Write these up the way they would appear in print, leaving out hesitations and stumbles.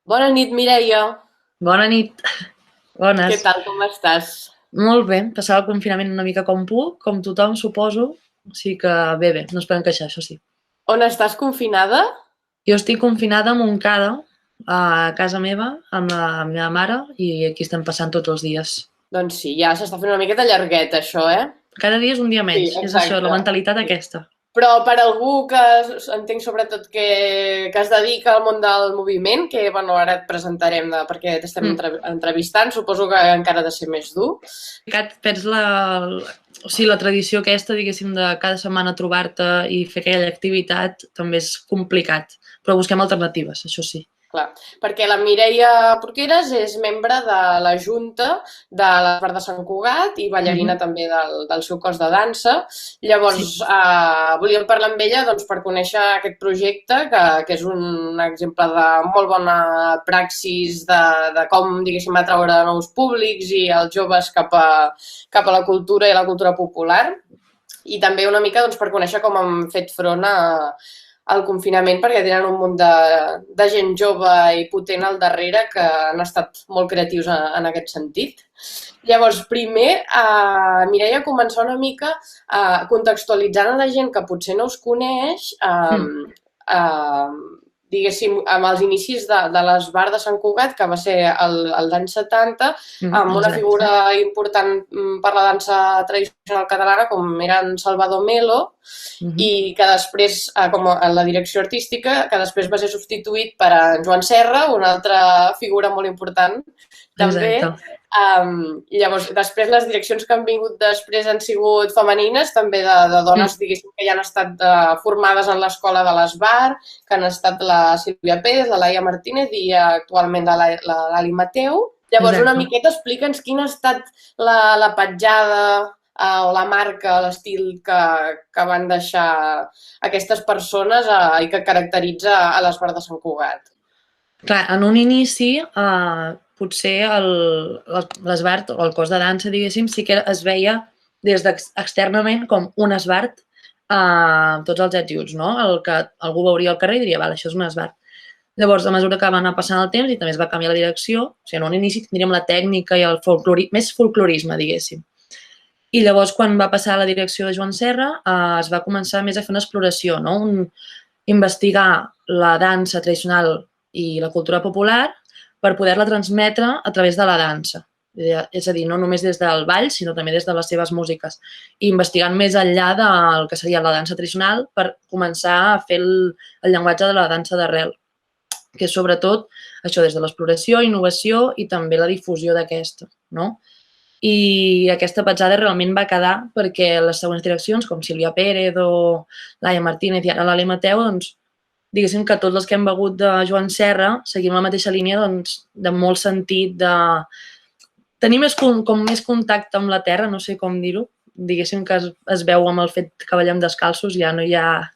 Bona nit, Mireia. Bona nit. Què Bones. tal, com estàs? Molt bé. Passava el confinament una mica com puc, com tothom, suposo. O sigui que bé, no es poden queixar, això sí. On estàs confinada? Jo estic confinada a Montcada, a casa meva, amb la meva mare, i aquí estem passant tots els dies. Doncs sí, ja s'està fent una miqueta llarguet, això, eh? Cada dia és un dia Sí, menys. És això, la exacte. mentalitat aquesta. Però per algú que entenc sobretot que es dedica al món del moviment, que bueno, ara et presentarem perquè t'estem Mm. entrevistant, suposo que encara ha de ser més dur. Perds o sigui, la tradició aquesta, diguéssim, de cada setmana trobar-te i fer aquella activitat també és complicat. Però busquem alternatives, això sí. Clar, perquè la Mireia Porqueres és membre de la Junta de l'Esbart de Sant Cugat i ballarina Mhm. també del seu cos de dansa. Llavors, Sí. volíem parlar amb ella doncs, per conèixer aquest projecte, que és un exemple de molt bona praxis de com, diguéssim, atraure nous públics i els joves cap a la cultura i la cultura popular. I també una mica doncs, per conèixer com han fet front al confinament, perquè tenen un munt de gent jove i potent al darrere que han estat molt creatius en aquest sentit. Llavors, primer, Mireia, començar una mica contextualitzant a la gent que potser no us coneix, Mm. diguéssim, amb els inicis de l'Esbart de Sant Cugat, que va ser als anys 70, amb una Exacte. figura important per la dansa tradicional catalana, com era en Salvador Melo, Mhm. i que després, com a la direcció artística, que després va ser substituït per en Joan Serra, una altra figura molt important també. Exacte. Llavors, després les direccions que han vingut després han sigut femenines, també de Mm. dones, diguéssim, que ja han estat formades en l'escola de l'Esbar, que han estat la Sílvia Pérez, la Laia Martínez i actualment l'Ali Mateu. Llavors, una Exacte. miqueta explica'ns quina ha estat la petjada o la marca, l'estil que van deixar aquestes persones i que caracteritza a l'Esbar de Sant Cugat. Clar, en un inici, potser l'esbart o el cos de dansa, diguéssim, sí que es veia externament com un esbart tots els ets i uts, no? El que algú veuria al carrer i diria, vale, això és un esbart. Llavors, a mesura que va anar passant el temps i també es va canviar la direcció, o sigui, en un inici tindríem la tècnica i el més folclorisme, diguéssim. I llavors, quan va passar a la direcció de Joan Serra, es va començar més a fer una exploració, no? Investigar la dansa tradicional i la cultura popular per poder-la transmetre a través de la dansa. És a dir, no només des del ball, sinó també des de les seves músiques. I investigant més enllà del que seria la dansa tradicional per començar a fer el llenguatge de la dansa d'arrel, que és sobretot això des de l'exploració, innovació i també la difusió d'aquesta, no? I aquesta petjada realment va quedar perquè les següents direccions, com Sílvia Pérez o Laia Martínez i ara l'Ali Mateu, doncs, diguéssim que tots els que hem begut de Joan Serra seguim la mateixa línia doncs, de molt sentit, de tenir més contacte amb la terra, no sé com dir-ho, diguéssim que es veu amb el fet que ballem descalços, ja no hi ha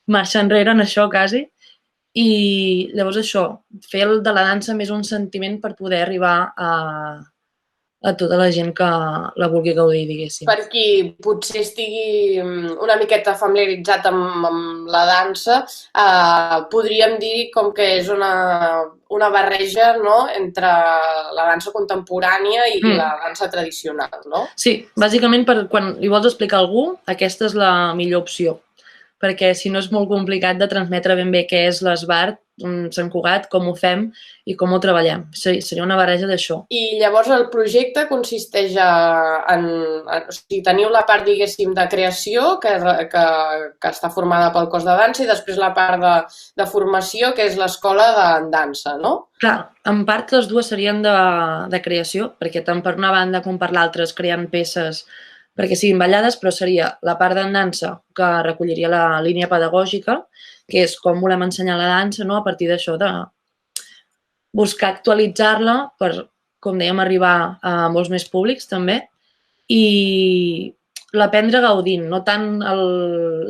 marxa enrere en això quasi, i llavors això, fer el de la dansa més un sentiment per poder arribar a tota la gent que la vulgui gaudir, diguéssim. Per qui potser estigui una miqueta familiaritzat amb la dansa, podríem dir com que és una barreja, no?, entre la dansa contemporània i Mm. la dansa tradicional, no? Sí, bàsicament quan li vols explicar a algú, aquesta és la millor opció, perquè si no és molt complicat de transmetre ben bé què és l'esbart, Sant Cugat, com ho fem i com ho treballem. Sí, seria una barreja d'això. I llavors el projecte consisteix o sigui, teniu la part, diguéssim, de creació, que està formada pel cos de dansa, i després la part de formació, que és l'escola de dansa, no? Clar, en part les dues serien de creació, perquè tant per una banda com per l'altra es creen peces perquè siguin ballades, però seria la part de dansa que recolliria la línia pedagògica, que és com volem ensenyar la dansa, no? A partir d'això, de buscar actualitzar-la per, com dèiem, arribar a molts més públics també i l'aprendre gaudint, no tant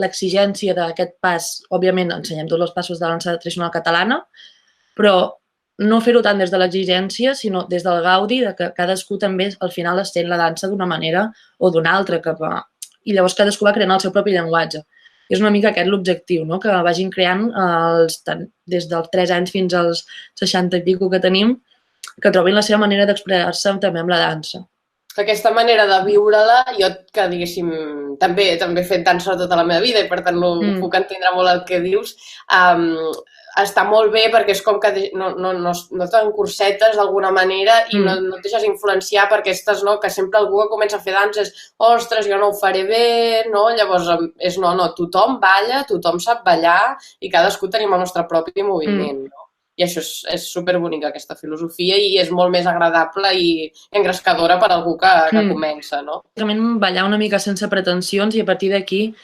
l'exigència d'aquest pas. Òbviament, ensenyem tots els passos de la dansa tradicional catalana, però no fer-ho tant des de l'exigència, sinó des del gaudi, de que cadascú també al final sent la dansa d'una manera o d'una altra. I llavors cadascú va creant el seu propi llenguatge. és una mica aquest l'objectiu, no? Que vagin creant des dels 3 anys fins als 60 i pico que tenim, que trobin la seva manera d'expressar-se també amb la dansa. Aquesta manera de viure-la, jo que diguéssim, també he fet dansa tota la meva vida i per tant puc entendre molt el que dius, està molt bé perquè és com que no t'encursetes d'alguna manera i no et deixes influenciar per aquestes, no? Que sempre algú que comença a fer dansa és ostres, jo no ho faré bé, no? Llavors és no, tothom balla, tothom sap ballar i cadascú tenim el nostre propi moviment, no? I això és superbonica, aquesta filosofia, i és molt més agradable i engrescadora per a algú que comença, no? Ballar una mica sense pretensions i a partir d'aquí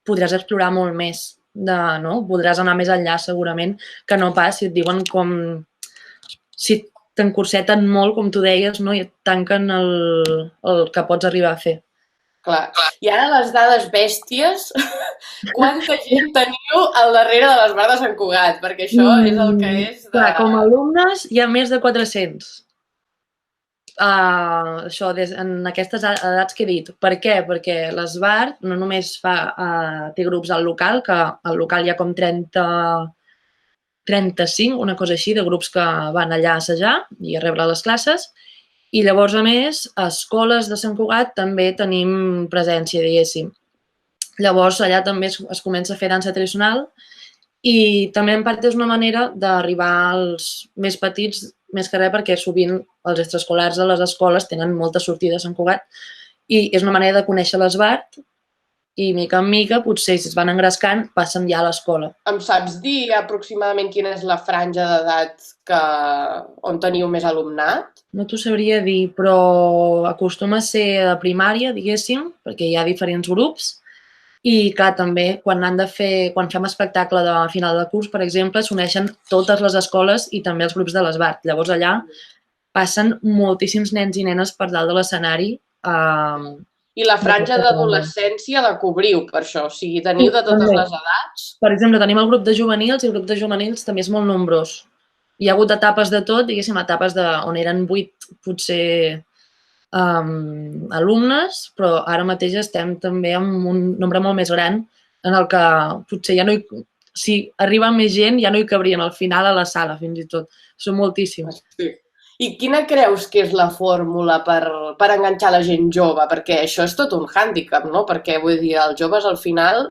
podràs explorar molt més, no? Podràs anar més enllà segurament que no pas si et diuen com... si t'encurseten molt, com tu deies, no? I et tanquen el que pots arribar a fer. Clar. I ara les dades bèsties, quanta gent teniu al darrere de les Bars de Sant Cugat? Perquè això és el que és... Clar, com a alumnes hi ha més de 400. Això, en aquestes edats que he dit. Per què? Perquè l'Esbart no només té grups al local, que al local hi ha com 35, una cosa així, de grups que van allà a assajar i a rebre les classes. I llavors, a més, a escoles de Sant Cugat també tenim presència, diguéssim. Llavors, allà també es comença a fer dansa tradicional i també, en part, és una manera d'arribar als més petits, més que res perquè sovint els extraescolars a les escoles tenen molta sortida a Sant Cugat i és una manera de conèixer l'Esbart i, mica en mica, potser, si es van engrescant, passen ja a l'escola. Em saps dir aproximadament quina és la franja d'edat on teniu més alumnat? No t'ho sabria dir, però acostuma a ser de primària, diguéssim, perquè hi ha diferents grups. I, clar, també, quan fem espectacle de final de curs, per exemple, s'uneixen totes les escoles i també els grups de l'Esbart. Llavors, allà passen moltíssims nens i nenes per dalt de l'escenari. I la franja d'adolescència la cobriu, per això? O sigui, teniu de totes les edats? Per exemple, tenim el grup de juvenils i el grup de juvenils també és molt nombrós. Hi ha hagut etapes de tot, diguéssim, etapes on eren 8, potser, alumnes, però ara mateix estem també amb un nombre molt més gran en el que potser ja no si arriba més gent ja no hi cabrien al final a la sala, fins i tot. Són moltíssims. Sí. I quina creus que és la fórmula per enganxar la gent jove? Perquè això és tot un hàndicap, no? Perquè, vull dir, els joves al final,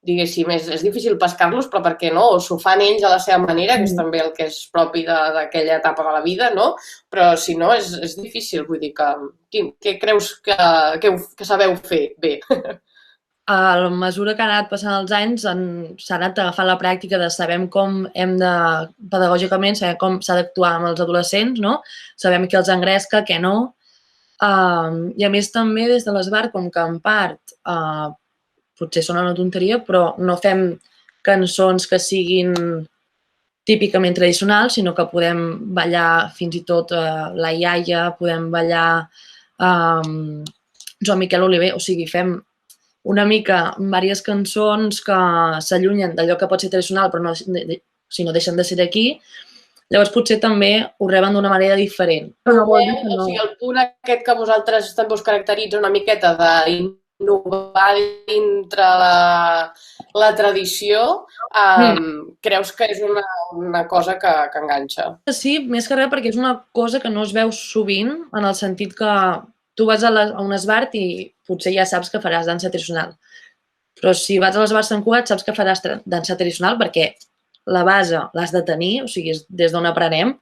diguéssim, és difícil pescar-los, però per què no? O s'ho fan ells a la seva manera, que és també el que és propi d'aquella etapa de la vida, no? Però si no, és difícil. Vull dir, què creus que sabeu fer bé? A mesura que han anat passant els anys, s'ha anat agafant la pràctica de saber com hem de, pedagògicament, saber com s'ha d'actuar amb els adolescents, no? Sabem què els engresca, què no. I a més també des de l'Esbart, com que en part potser sona una tonteria, però no fem cançons que siguin típicament tradicionals, sinó que podem ballar fins i tot la iaia, podem ballar Joan Miquel Oliver, o sigui, fem una mica diverses cançons que s'allunyen d'allò que pot ser tradicional, però si no deixen de ser d'aquí, llavors potser també ho reben d'una manera diferent. O sigui, el punt aquest que vosaltres també us caracteritza una miqueta d'innovar dintre la tradició, creus que és una cosa que enganxa? Sí, més que res perquè és una cosa que no es veu sovint, en el sentit que tu vas a un Esbart i potser ja saps que faràs dansa tradicional. Però si vas a l'Esbart Sant Cugat saps que faràs dansa tradicional perquè la base l'has de tenir, o sigui, és des d'on aprenem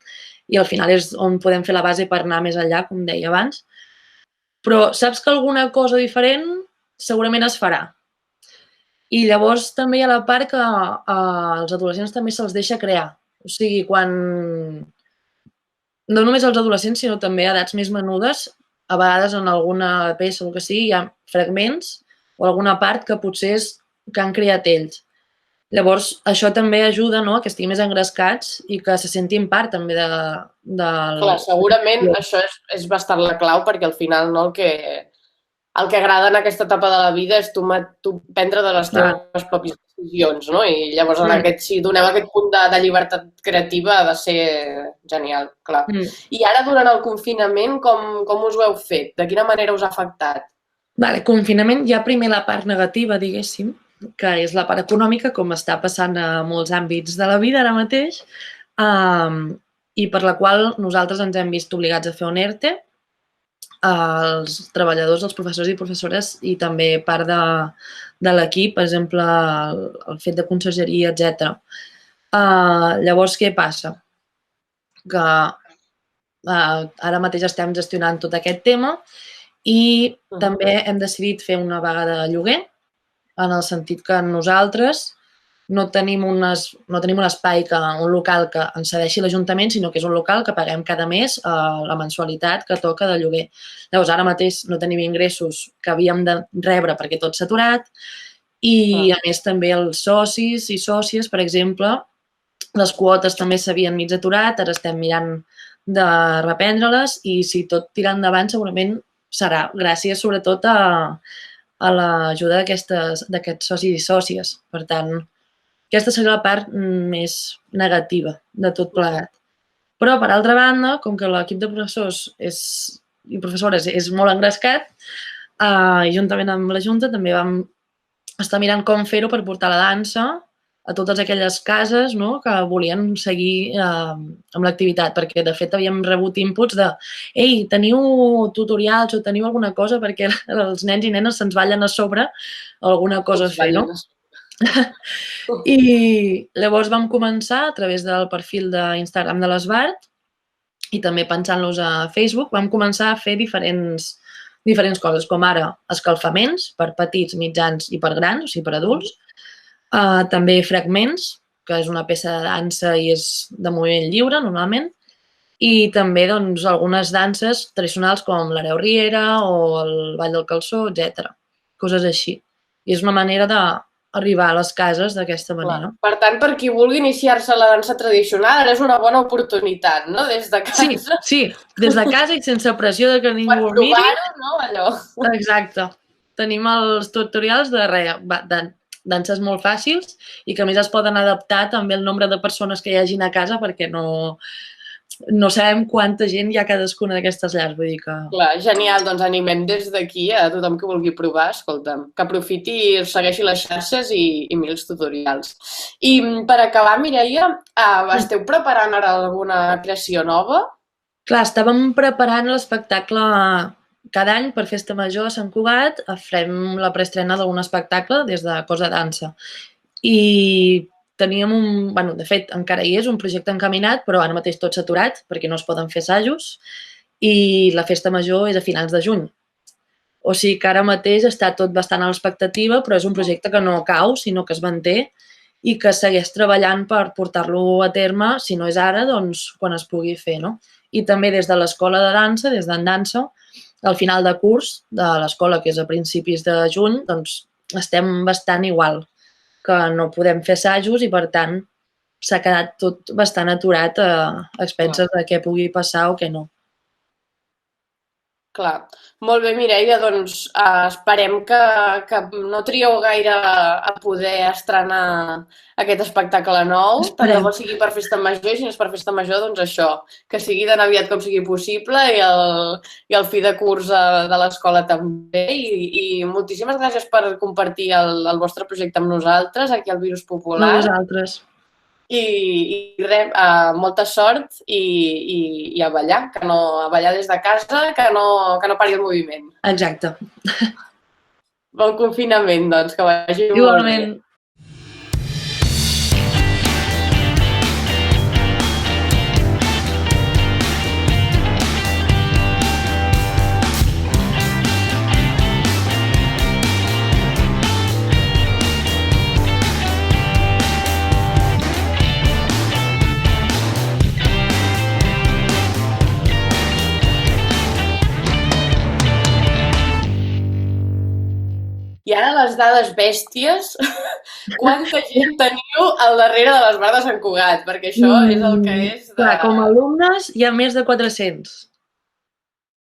i al final és on podem fer la base per anar més enllà, com deia abans. Però saps que alguna cosa diferent segurament es farà. I llavors també hi ha la part que als adolescents també se'ls deixa crear. O sigui, quan... No només als adolescents, sinó també a edats més menudes, a vegades en alguna peça o el que sigui, hi ha fragments o alguna part que potser és que han creat ells. Llavors, això també ajuda a que estiguin més engrescats i que se sentin part també de... Clar, segurament això és bastant la clau perquè al final el que agrada en aquesta etapa de la vida és tu prendre de les teves pròpies decisions, no? I llavors si doneu aquest punt de llibertat creativa ha de ser genial, clar. I ara durant el confinament com us ho heu fet? De quina manera us ha afectat? Vale, confinament, hi ha primer la part negativa, diguéssim, que és la part econòmica, com està passant a molts àmbits de la vida ara mateix, i per la qual nosaltres ens hem vist obligats a fer un ERTE, els treballadors, els professors i professores i també part de l'equip, per exemple, el fet de consergeria, etc. Llavors, què passa? Que ara mateix estem gestionant tot aquest tema i també hem decidit fer una vaga de lloguer, en el sentit que nosaltres no tenim un espai, un local que ens cedeixi l'Ajuntament, sinó que és un local que paguem cada mes la mensualitat que toca de lloguer. Llavors, ara mateix no tenim ingressos que havíem de rebre perquè tot s'ha aturat i, a més, també els socis i sòcies, per exemple, les quotes també s'havien mig aturat, ara estem mirant de reprendre-les i si tot tira endavant segurament serà gràcies sobretot a l'ajuda d'aquests socis i sòcies. Per tant, aquesta seria la part més negativa de tot plegat. Però, per altra banda, com que l'equip de professors i professores és molt engrescat, juntament amb la Junta també vam estar mirant com fer-ho per portar la dansa a totes aquelles cases, no?, que volien seguir amb l'activitat, perquè de fet havíem rebut inputs de «Ei, teniu tutorials o teniu alguna cosa perquè els nens i nenes se'ns ballen a sobre alguna cosa a fer», no? I llavors vam començar a través del perfil d'Instagram de l'Esbart i també penjant-los a Facebook, vam començar a fer diferents coses, com ara escalfaments per petits, mitjans i per grans, o sigui, per adults. També fragments, que és una peça de dansa i és de moviment lliure, normalment. I també doncs, algunes danses tradicionals com l'hereu riera o el ball del calçó, etc. Coses així. I és una manera d'arribar a les cases d'aquesta manera. Per tant, per qui vulgui iniciar-se a la dansa tradicional, ara és una bona oportunitat, no? Des de casa. Sí, des de casa i sense pressió de que ningú ho miri. Per provar-ho, no? Allò. Exacte. Tenim els tutorials de danses molt fàcils i que a més es poden adaptar també al nombre de persones que hi hagin a casa perquè no sabem quanta gent hi ha a cadascuna d'aquestes llars, vull dir que... Clar, genial, doncs animem des d'aquí a tothom que vulgui provar, escolta'm, que aprofiti i segueixi les xarxes i miri els tutorials. I per acabar, Mireia, esteu preparant ara alguna creació nova? Clar, estàvem preparant l'espectacle cada any per Festa Major a Sant Cugat, fem la preestrena d'algun espectacle des de Cos de Dansa. I teníem de fet, encara hi és un projecte encaminat, però ara mateix tot s'ha aturat perquè no es poden fer assajos i la Festa Major és a finals de juny. O sigui que ara mateix està tot bastant a l'expectativa, però és un projecte que no cau, sinó que es manté i que segueix treballant per portar-lo a terme, si no és ara, doncs quan es pugui fer, no? I també des de l'escola de dansa, des d'en dansa, al final de curs de l'escola, que és a principis de juny, doncs estem bastant igual, que no podem fer assajos i, per tant, s'ha quedat tot bastant aturat a expenses de què pugui passar o què no. Clar. Molt bé, Mireia, doncs esperem que no trieu gaire a poder estrenar aquest espectacle nou, tant de bo sigui per Festa Major, i si no és per Festa Major, doncs això, que sigui tan aviat com sigui possible i el fi de curs de l'escola també. I moltíssimes gràcies per compartir el vostre projecte amb nosaltres, aquí al Virus Popular. A vosaltres. I res, molta sort i a ballar, a ballar des de casa, que no pari el moviment. Exacte. Bon confinament, doncs, que vagi molt bé. Igualment. I ara les dades bèsties, quanta gent teniu al darrere de l'Esbart de Sant Cugat? Perquè això és el que és... Clar, com a alumnes hi ha més de 400.